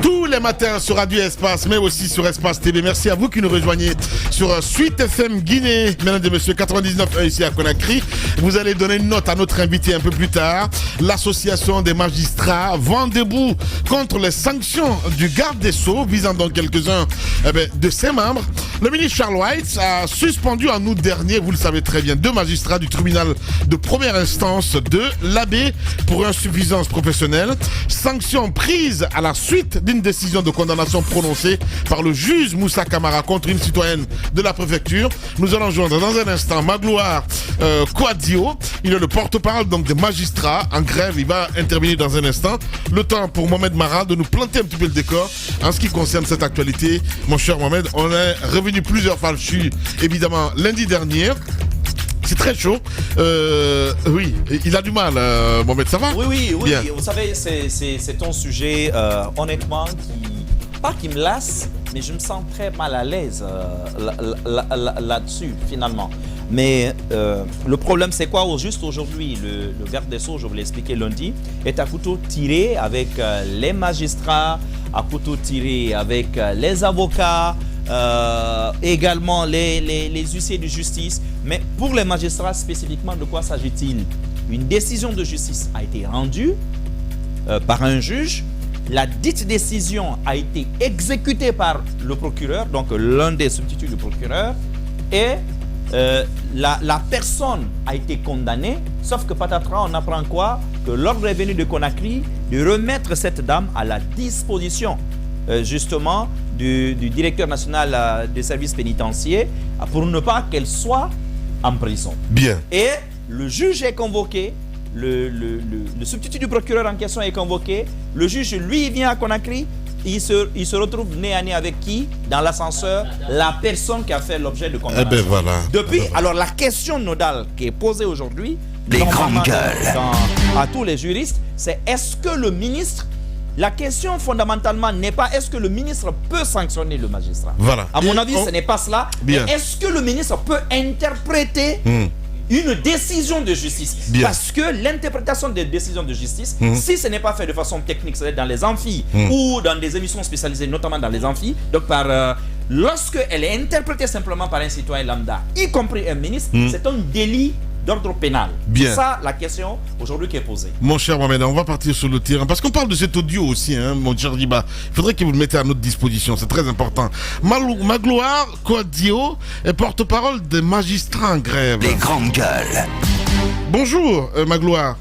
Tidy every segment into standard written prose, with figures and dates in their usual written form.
tous les matins sur Radio Espace, mais aussi sur Espace TV. Merci à vous qui nous rejoignez sur Suite FM Guinée, mesdames et messieurs, 99 ici à Conakry. Vous allez donner une note à notre invité un peu plus tard. L'association des magistrats vent debout contre les sanctions du garde des Sceaux, visant donc quelques-uns de ses membres. Le ministre Charles White a suspendu en août dernier, vous le savez très bien, 2 magistrats du tribunal de première instance de l'Abbé pour insuffisance professionnelle. Sanction prise à la suite d'une décision de condamnation prononcée par le juge Moussa Camara contre une citoyenne de la préfecture. Nous allons joindre dans un instant Magloire Kouadio. Il est le porte-parole donc des magistrats en grève. Il va intervenir dans un instant. Le temps pour Mohamed Mara de nous planter un petit peu le décor en ce qui concerne cette actualité. Mon cher Mohamed, on est revenu plusieurs fois dessus, évidemment, lundi dernier. C'est très chaud. Oui, il a du mal, Mohamed, ça va? Oui. Bien. Vous savez, c'est un sujet, honnêtement, qui me lasse, mais je me sens très mal à l'aise là-dessus, finalement. Mais le problème, c'est quoi? Juste aujourd'hui, le garde des Sceaux, je vous l'ai expliqué lundi, est à couteau tiré avec les magistrats, à couteau tiré avec les avocats, également les huissiers de justice. Mais pour les magistrats spécifiquement, de quoi s'agit-il? Une décision de justice a été rendue par un juge. La dite décision a été exécutée par le procureur, donc l'un des substituts du procureur, et la personne a été condamnée, sauf que patatras, on apprend quoi? Que l'ordre est venu de Conakry de remettre cette dame à la disposition justement du directeur national des services pénitentiaires pour ne pas qu'elle soit en prison. Bien. Et le juge est convoqué, le substitut du procureur en question est convoqué, le juge, lui, vient à Conakry, il se retrouve nez à nez avec qui? Dans l'ascenseur, la personne qui a fait l'objet de condamnation. Voilà. Depuis, alors la question nodale qui est posée aujourd'hui, les grandes gueules, à tous les juristes, c'est est-ce que le ministre, la question fondamentalement n'est pas est-ce que le ministre peut sanctionner le magistrat. Voilà. À mon avis, ce n'est pas cela. Bien. Mais est-ce que le ministre peut interpréter une décision de justice? Bien. Parce que l'interprétation des décisions de justice, si ce n'est pas fait de façon technique, c'est-à-dire dans les amphis ou dans des émissions spécialisées, notamment dans les amphis, donc lorsque elle est interprétée simplement par un citoyen lambda, y compris un ministre, c'est un délit d'ordre pénal. Bien. C'est ça la question aujourd'hui qui est posée. Mon cher Mohamed, on va partir sur le terrain parce qu'on parle de cet audio aussi, hein, mon cher Diba. Il faudrait que vous le mettez à notre disposition, c'est très important. Magloire Kouadio est porte-parole des magistrats en grève. les grandes gueules. Bonjour Magloire.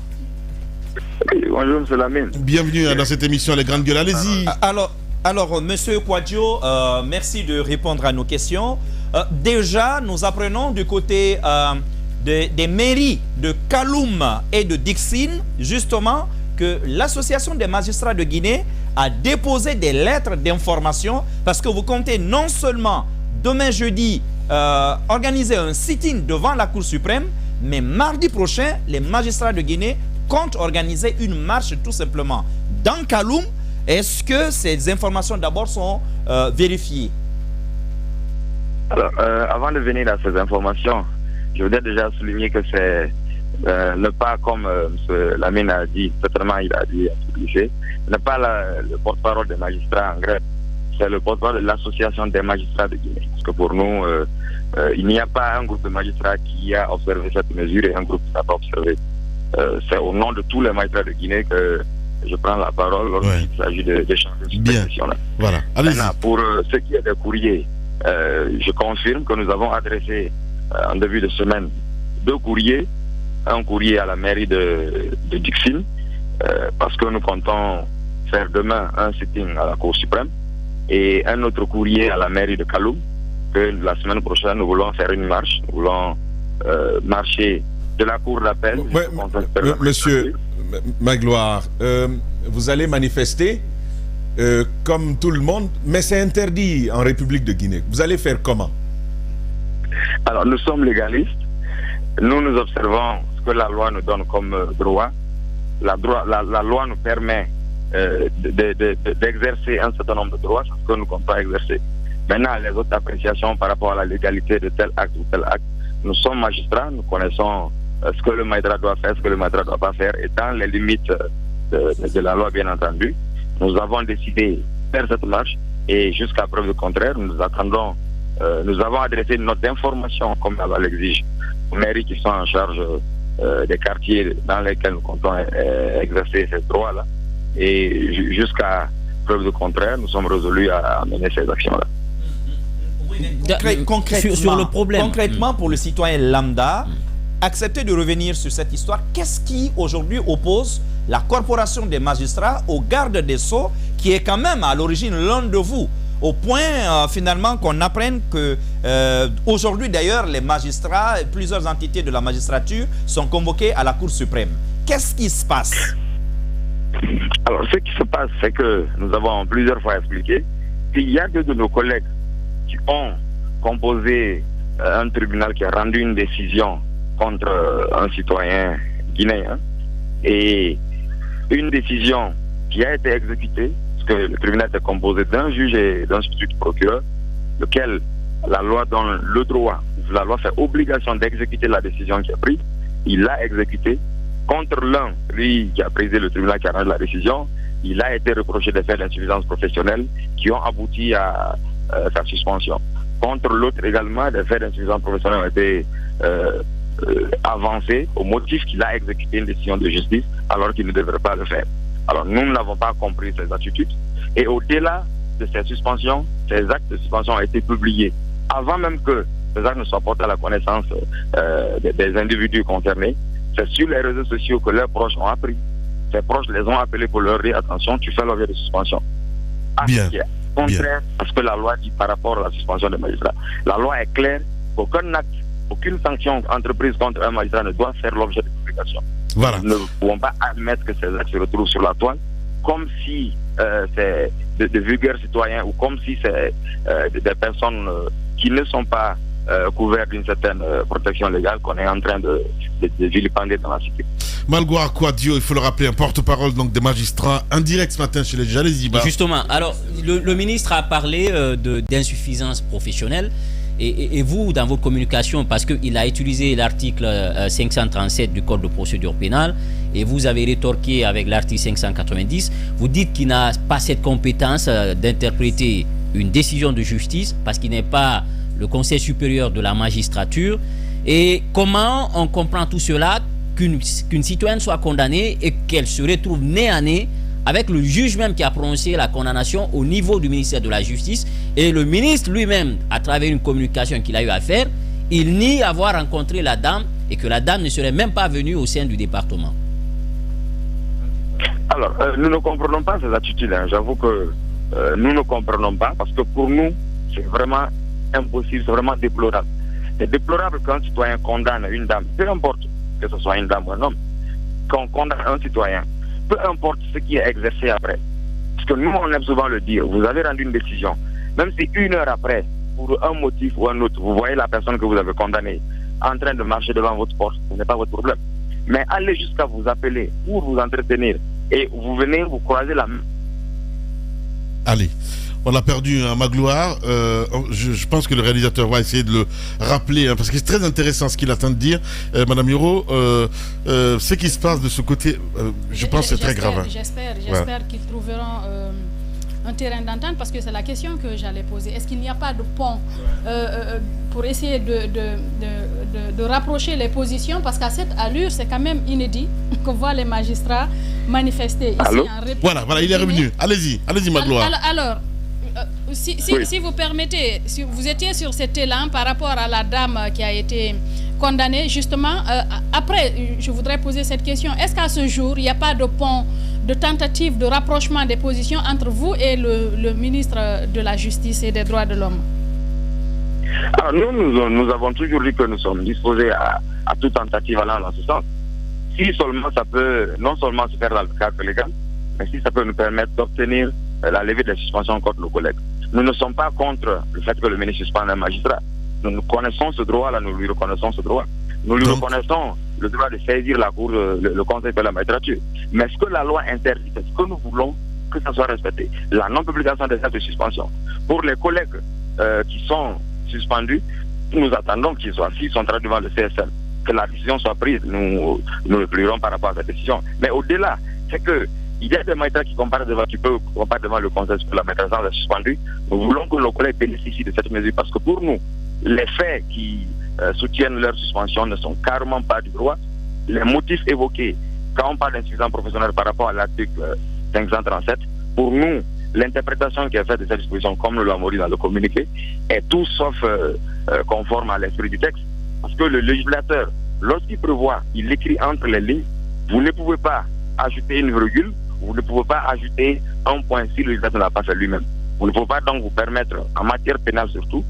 Oui, bonjour, M. Lamine. Bienvenue dans cette émission Les Grandes Gueules. Allez-y. Alors, Monsieur Kouadio, merci de répondre à nos questions. Déjà, nous apprenons du côté des mairies de Kaloum et de Dixine, justement, que l'Association des magistrats de Guinée a déposé des lettres d'information parce que vous comptez non seulement demain jeudi organiser un sit-in devant la Cour suprême, mais mardi prochain, les magistrats de Guinée comptent organiser une marche tout simplement dans Kaloum. Est-ce que ces informations d'abord sont vérifiées? Alors, avant de venir à ces informations, je voudrais déjà souligner que c'est ne pas, comme M. Lamine a dit, certainement il a dit à publier, n'est pas le porte-parole des magistrats en grève, c'est le porte-parole de l'Association des magistrats de Guinée. Parce que pour nous, il n'y a pas un groupe de magistrats qui a observé cette mesure et un groupe qui n'a pas observé. C'est au nom de tous les magistrats de Guinée que je prends la parole lorsqu'il s'agit d'échanger sur cette question-là. Voilà. Maintenant, pour ce qui est des courriers, je confirme que nous avons adressé en début de semaine 2 courriers. Un courrier à la mairie de Dixine, parce que nous comptons faire demain un sitting à la Cour suprême, et un autre courrier à la mairie de Kaloum, que la semaine prochaine nous voulons faire une marche. Nous voulons marcher de la cour d'appel. Monsieur Magloire, vous allez manifester comme tout le monde, mais c'est interdit en République de Guinée. Vous allez faire comment? Alors, nous sommes légalistes. Nous observons ce que la loi nous donne comme droit. La loi nous permet d'exercer un certain nombre de droits, ce que nous ne comptons pas exercer. Maintenant, les autres appréciations par rapport à la légalité de tel acte ou tel acte, nous sommes magistrats, nous connaissons ce que le magistrat doit faire, ce que le magistrat ne doit pas faire, et dans les limites de la loi, bien entendu. Nous avons décidé faire cette marche et jusqu'à preuve du contraire, nous avons adressé une note d'information comme la loi l'exige aux mairies qui sont en charge des quartiers dans lesquels nous comptons exercer ces droits-là. Et jusqu'à preuve du contraire, nous sommes résolus à mener ces actions-là. Concrètement, sur le problème. Concrètement, pour le citoyen lambda, accepter de revenir sur cette histoire, qu'est-ce qui aujourd'hui oppose la corporation des magistrats au garde des Sceaux, qui est quand même à l'origine l'un de vous, au point finalement qu'on apprenne que aujourd'hui d'ailleurs les magistrats et plusieurs entités de la magistrature sont convoqués à la Cour suprême. Qu'est-ce qui se passe? Alors ce qui se passe, c'est que nous avons plusieurs fois expliqué qu'il y a deux de nos collègues qui ont composé un tribunal qui a rendu une décision contre un citoyen guinéen et une décision qui a été exécutée, parce que le tribunal était composé d'un juge et d'un substitut procureur, lequel la loi donne le droit, la loi fait obligation d'exécuter la décision qui est prise, il l'a exécutée. Contre l'un, lui qui a présidé le tribunal qui a rendu la décision, il a été reproché de faire d'insuffisance professionnelle qui ont abouti à sa suspension. Contre l'autre également, des faits d'insuffisance professionnelle ont été avancés au motif qu'il a exécuté une décision de justice alors qu'il ne devrait pas le faire. Alors nous n'avons pas compris ces attitudes et au-delà de ces suspensions, ces actes de suspension ont été publiés avant même que ces actes ne soient portés à la connaissance des individus concernés. C'est sur les réseaux sociaux que leurs proches ont appris. Ces proches les ont appelés pour leur dire attention, tu fais l'objet de suspension. Bien. Contraire à ce que la loi dit par rapport à la suspension des magistrats. La loi est claire, aucun acte, aucune sanction entreprise contre un magistrat ne doit faire l'objet de publication. Voilà. Nous ne pouvons pas admettre que ces actes se retrouvent sur la toile comme si c'est de vulgaires citoyens ou comme si c'est des personnes qui ne sont pas couvertes d'une certaine protection légale qu'on est en train de vilipender dans la cité. Malgoire Kouadio, il faut le rappeler, un porte-parole donc des magistrats, en direct ce matin chez les juges. Allez-y, bah. Justement, alors le ministre a parlé d'insuffisance professionnelle et vous, dans votre communication, parce qu'il a utilisé l'article 537 du Code de procédure pénale et vous avez rétorqué avec l'article 590, vous dites qu'il n'a pas cette compétence d'interpréter une décision de justice parce qu'il n'est pas le Conseil supérieur de la magistrature. Et comment on comprend tout cela, qu'une citoyenne soit condamnée et qu'elle se retrouve nez à nez avec le juge même qui a prononcé la condamnation au niveau du ministère de la Justice, et le ministre lui-même, à travers une communication qu'il a eu à faire, il nie avoir rencontré la dame et que la dame ne serait même pas venue au sein du département. Alors, nous ne comprenons pas ces attitudes. J'avoue que nous ne comprenons pas parce que pour nous, c'est vraiment impossible, c'est vraiment déplorable. C'est déplorable qu'un citoyen condamne une dame, peu importe que ce soit une dame ou un homme, qu'on condamne un citoyen, peu importe ce qui est exercé après. Parce que nous, on aime souvent le dire, vous avez rendu une décision, même si une heure après, pour un motif ou un autre, vous voyez la personne que vous avez condamnée en train de marcher devant votre porte, ce n'est pas votre problème. Mais allez jusqu'à vous appeler pour vous entretenir et vous venez, vous croisez la main. Allez. On a perdu un Magloire. Je pense que le réalisateur va essayer de le rappeler, parce que c'est très intéressant ce qu'il attend de dire. Madame Yoro, ce qui se passe de ce côté, je pense que c'est très grave. J'espère qu'ils trouveront un terrain d'entente, parce que c'est la question que j'allais poser. Est-ce qu'il n'y a pas de pont pour essayer de rapprocher les positions, parce qu'à cette allure, c'est quand même inédit qu'on voit les magistrats manifester ici en République. Voilà, il est revenu. Allez-y Magloire. Alors, si vous permettez, si vous étiez sur cet élan par rapport à la dame qui a été condamnée, justement, après, je voudrais poser cette question. Est-ce qu'à ce jour, il n'y a pas de pont, de tentative de rapprochement des positions entre vous et le ministre de la Justice et des Droits de l'Homme? Alors nous avons toujours dit que nous sommes disposés à toute tentative allant dans ce sens. Si seulement ça peut non seulement se faire dans le cadre légal, mais si ça peut nous permettre d'obtenir la levée des suspensions contre nos collègues. Nous ne sommes pas contre le fait que le ministre suspende un magistrat. Nous connaissons ce droit-là, nous lui reconnaissons ce droit. Nous lui reconnaissons le droit de saisir la Cour, le Conseil de la magistrature. Mais ce que la loi interdit, c'est ce que nous voulons que ça soit respecté. La non-publication des actes de suspension. Pour les collègues qui sont suspendus, nous attendons qu'ils soient, s'ils sont traduits devant le CSM, que la décision soit prise. Nous le plierons par rapport à cette décision. Mais au-delà, c'est que il y a des magistrats qui peuvent comparaître devant le Conseil sur la maîtrise sans être suspendus. Nous voulons que nos collègues bénéficient de cette mesure parce que pour nous, les faits qui soutiennent leur suspension ne sont carrément pas du droit. Les motifs évoqués, quand on parle d'insuffisance professionnelle par rapport à l'article 537, pour nous, l'interprétation qui est faite de cette disposition, comme nous l'avons dit dans le communiqué, est tout sauf conforme à l'esprit du texte. Parce que le législateur, lorsqu'il prévoit, il écrit entre les lignes, vous ne pouvez pas ajouter une virgule, vous ne pouvez pas ajouter un point si le législateur n'a pas fait lui-même. Vous ne pouvez pas donc vous permettre, en matière pénale surtout,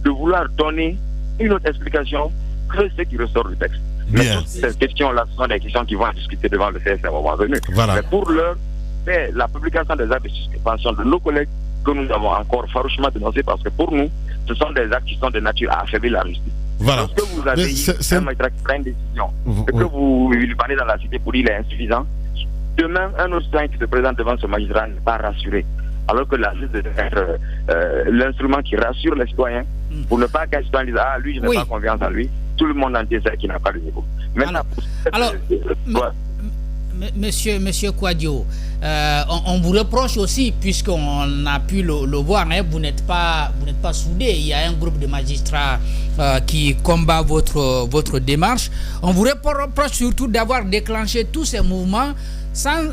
de vouloir donner une autre explication que ce qui ressort du texte. Mais toutes ces questions-là sont des questions qui vont discuter devant le CSM au moment venu. Voilà. Mais pour l'heure, c'est la publication des actes de suspension de nos collègues que nous avons encore farouchement dénoncé parce que pour nous, ce sont des actes qui sont de nature à affaiblir la justice. Voilà. Lorsque vous avez un magistrat qui prend une décision et que vous lui parlez dans la cité pour dire qu'il est insuffisant, demain, un autre citoyen qui se présente devant ce magistrat n'est pas rassuré. Alors que la justice doit être l'instrument qui rassure les citoyens pour ne pas qu'un citoyen dise « Ah, lui, je n'ai pas confiance en lui ». Tout le monde entier sait qu'il n'a pas de niveau. Monsieur Kouadio, on vous reproche aussi, puisqu'on a pu le voir, hein, vous n'êtes pas soudés. Il y a un groupe de magistrats qui combat votre démarche. On vous reproche surtout d'avoir déclenché tous ces mouvements sans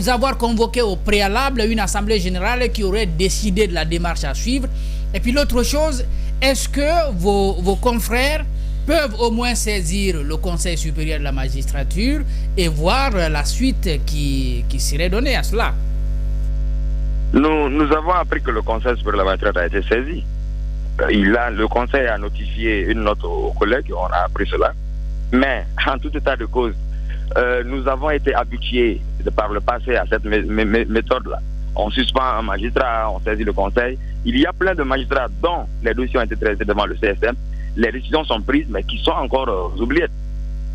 avoir convoqué au préalable une assemblée générale qui aurait décidé de la démarche à suivre. Et puis l'autre chose, est-ce que vos confrères peuvent au moins saisir le Conseil supérieur de la magistrature et voir la suite qui serait donnée à cela? Nous avons appris que le Conseil supérieur de la magistrature a été saisi. Le Conseil a notifié une note aux collègues, on a appris cela. Mais en tout état de cause, nous avons été habitués par le passé à cette méthode-là. On suspend un magistrat, on saisit le Conseil. Il y a plein de magistrats dont les dossiers ont été traités devant le CSM. Les décisions sont prises, mais qui sont encore oubliettes.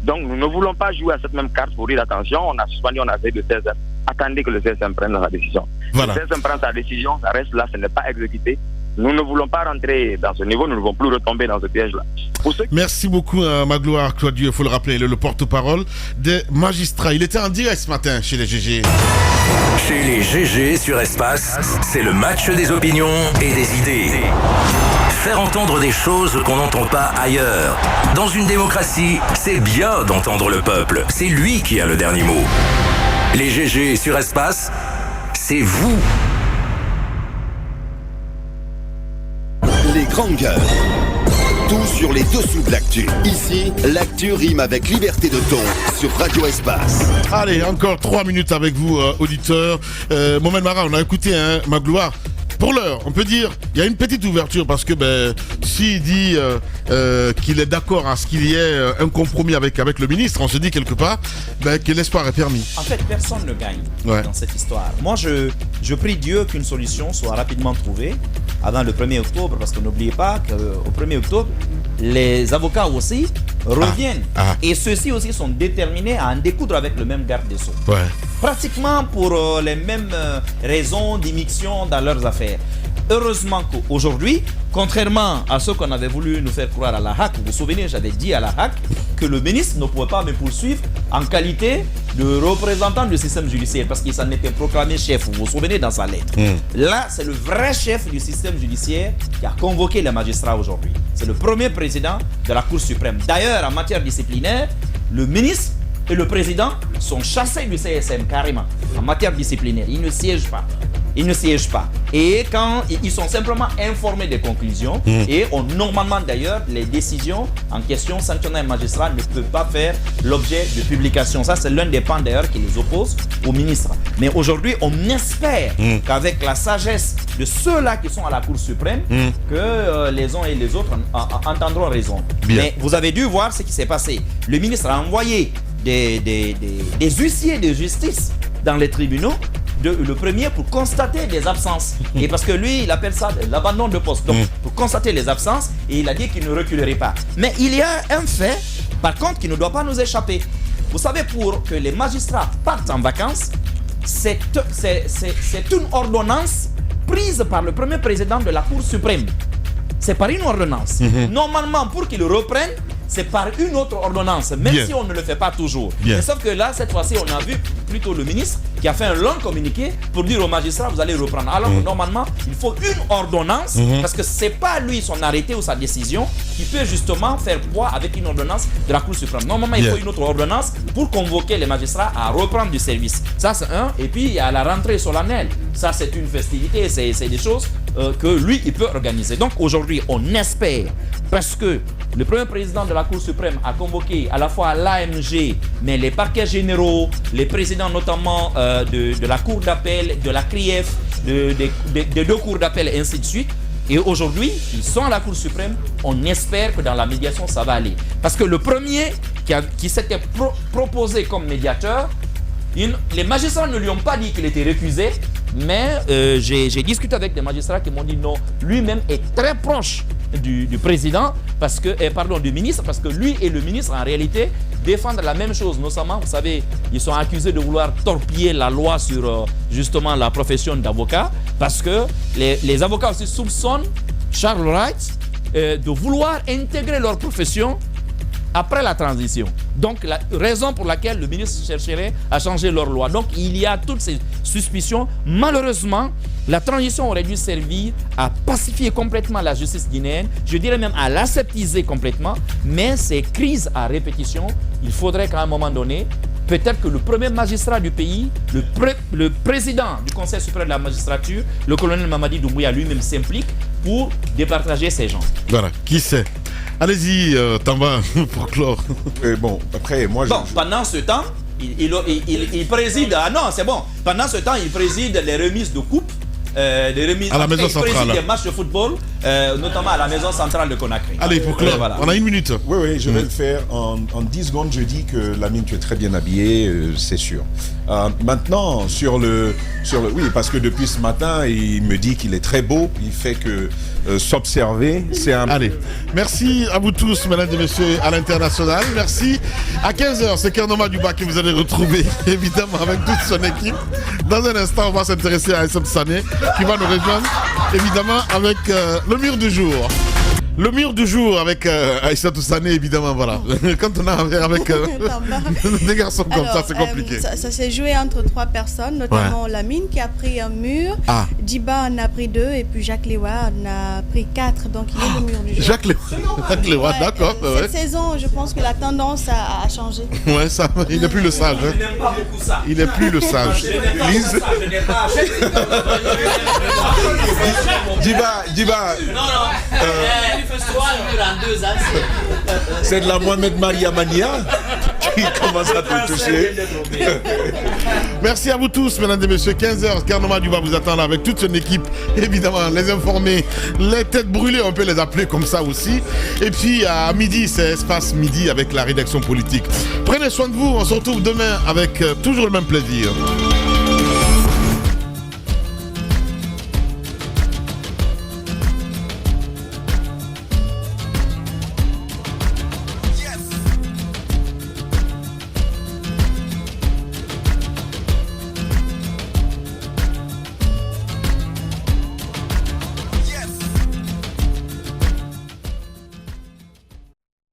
Donc, nous ne voulons pas jouer à cette même carte pour dire attention, on a suspendu, on a fait le CSM. Attendez que le CSM prenne sa décision. Voilà. Le CSM prend sa décision, ça reste là, ce n'est pas exécuté. Nous ne voulons pas rentrer dans ce niveau, nous ne voulons plus retomber dans ce piège-là. Merci beaucoup, Magloire Kouadio. Il faut le rappeler, le porte-parole des magistrats. Il était en direct ce matin chez les GG. Chez les GG sur Espace, c'est le match des opinions et des idées. Faire entendre des choses qu'on n'entend pas ailleurs. Dans une démocratie, c'est bien d'entendre le peuple. C'est lui qui a le dernier mot. Les GG sur Espace, c'est vous. Les grandes gueules. Tout sur les dessous de l'actu. Ici, l'actu rime avec liberté de ton sur Radio Espace. Allez, encore 3 minutes avec vous, auditeurs. Mohamed Mara, on a écouté Magloire. Pour l'heure, on peut dire il y a une petite ouverture parce que s'il dit qu'il est d'accord à ce qu'il y ait un compromis avec le ministre, on se dit quelque part que l'espoir est permis. En fait, personne ne gagne dans cette histoire. Moi, je prie Dieu qu'une solution soit rapidement trouvée avant le 1er octobre, parce que n'oubliez pas qu'au 1er octobre, les avocats aussi reviennent. Et ceux-ci aussi sont déterminés à en découdre avec le même garde des Sceaux. Pratiquement pour les mêmes raisons d'immixtion dans leurs affaires. Heureusement qu'aujourd'hui, contrairement à ce qu'on avait voulu nous faire croire à la HAC, vous vous souvenez, j'avais dit à la HAC que le ministre ne pouvait pas me poursuivre en qualité de représentant du système judiciaire parce qu'il s'en était proclamé chef, vous vous souvenez, dans sa lettre. Là, c'est le vrai chef du système judiciaire qui a convoqué les magistrats aujourd'hui. C'est le premier président de la Cour suprême. D'ailleurs, en matière disciplinaire, le ministre et le président sont chassés du CSM carrément. En matière disciplinaire, ils ne siègent pas. Ils ne siègent pas. Et quand ils sont simplement informés des conclusions, et normalement d'ailleurs, les décisions en question sanctionnant un magistrat ne peuvent pas faire l'objet de publication. Ça, c'est l'un des pans d'ailleurs qui les oppose au ministre. Mais aujourd'hui, on espère qu'avec la sagesse de ceux-là qui sont à la Cour suprême, que les uns et les autres entendront raison. Mais vous avez dû voir ce qui s'est passé. Le ministre a envoyé des huissiers de justice dans les tribunaux, le premier pour constater des absences. Et parce que lui, il appelle ça l'abandon de poste. Donc, pour constater les absences, et il a dit qu'il ne reculerait pas. Mais il y a un fait, par contre, qui ne doit pas nous échapper. Vous savez, pour que les magistrats partent en vacances, c'est une ordonnance prise par le premier président de la Cour suprême. C'est par une ordonnance. Normalement, pour qu'ils reprennent, c'est par une autre ordonnance, même Bien. si on ne le fait pas toujours. Bien. Mais sauf que là, cette fois-ci, on a vu plutôt le ministre qui a fait un long communiqué pour dire aux magistrats, vous allez reprendre. Alors que normalement, il faut une ordonnance, parce que c'est pas lui, son arrêté ou sa décision, qui peut justement faire poids avec une ordonnance de la Cour suprême. Normalement, il Bien. faut une autre ordonnance pour convoquer les magistrats à reprendre du service. Ça, c'est un. Et puis, il y a la rentrée solennelle. Ça, c'est une festivité, c'est des choses que lui, il peut organiser. Donc, aujourd'hui, on espère, parce que le premier président de la Cour suprême a convoqué à la fois l'AMG, mais les parquets généraux, les présidents notamment de la Cour d'appel, de la CRIEF, des deux cours d'appel et ainsi de suite. Et aujourd'hui, ils sont à la Cour suprême. On espère que dans la médiation, ça va aller. Parce que le premier qui s'était proposé comme médiateur, les magistrats ne lui ont pas dit qu'il était récusé, mais j'ai discuté avec des magistrats qui m'ont dit non, lui-même est très proche du président, du ministre, parce que lui et le ministre, en réalité, défendent la même chose. Notamment, vous savez, ils sont accusés de vouloir torpiller la loi sur justement la profession d'avocat, parce que les avocats aussi soupçonnent Charles Wright de vouloir intégrer leur profession après la transition. Donc, la raison pour laquelle le ministre chercherait à changer leur loi. Donc, il y a toutes ces suspicions. Malheureusement, la transition aurait dû servir à pacifier complètement la justice guinéenne, je dirais même à l'aseptiser complètement, mais ces crises à répétition, il faudrait qu'à un moment donné, peut-être que le premier magistrat du pays, le président du Conseil suprême de la magistrature, le colonel Mamadi Doumbouya lui-même s'implique pour départager ces gens. Voilà, qui sait? Allez-y, Tamba, pour clore. Bon, après, moi, pendant ce temps, il préside. Ah non, c'est bon. Pendant ce temps, il préside les remises de coupe. Les remises à la maison centrale. Il préside des matchs de football, notamment à la maison centrale de Conakry. Allez, pour clore, voilà. On a 1 minute. Oui, je vais le faire. En 10 secondes, je dis que Lamine, tu es très bien habillé, c'est sûr. Maintenant, sur le... Oui, parce que depuis ce matin, il me dit qu'il est très beau. Il fait que s'observer, c'est un... Allez, merci à vous tous, mesdames et messieurs, à l'international. Merci. À 15h, c'est Kernoma Duba que vous allez retrouver, évidemment, avec toute son équipe. Dans un instant, on va s'intéresser à Aïssata Sané, qui va nous rejoindre, évidemment, avec le mur du jour. Le mur du jour avec Aïssata Sané, évidemment, voilà. Quand on a avec des garçons comme ça, c'est compliqué. Ça s'est joué entre 3 personnes, notamment Lamine qui a pris un mur, Diba en a pris 2 et puis Jacques Lewa en a pris 4, donc il est le mur du jour. Jacques Lewa, d'accord. Cette saison, je pense que la tendance a changé. Ouais, ça, il n'est plus le sage. Je n'aime pas beaucoup ça. Il n'est plus le sage. Lise. Je n'aime pas. Diba. Non. C'est de la Mohamed Maria Mania qui commence à te toucher. Merci à vous tous, mesdames et messieurs. 15h, Kernoma Duba vous attend là avec toute son équipe. Évidemment, les informés, les têtes brûlées, on peut les appeler comme ça aussi. Et puis à midi, c'est Espace Midi avec la rédaction politique. Prenez soin de vous, on se retrouve demain avec toujours le même plaisir.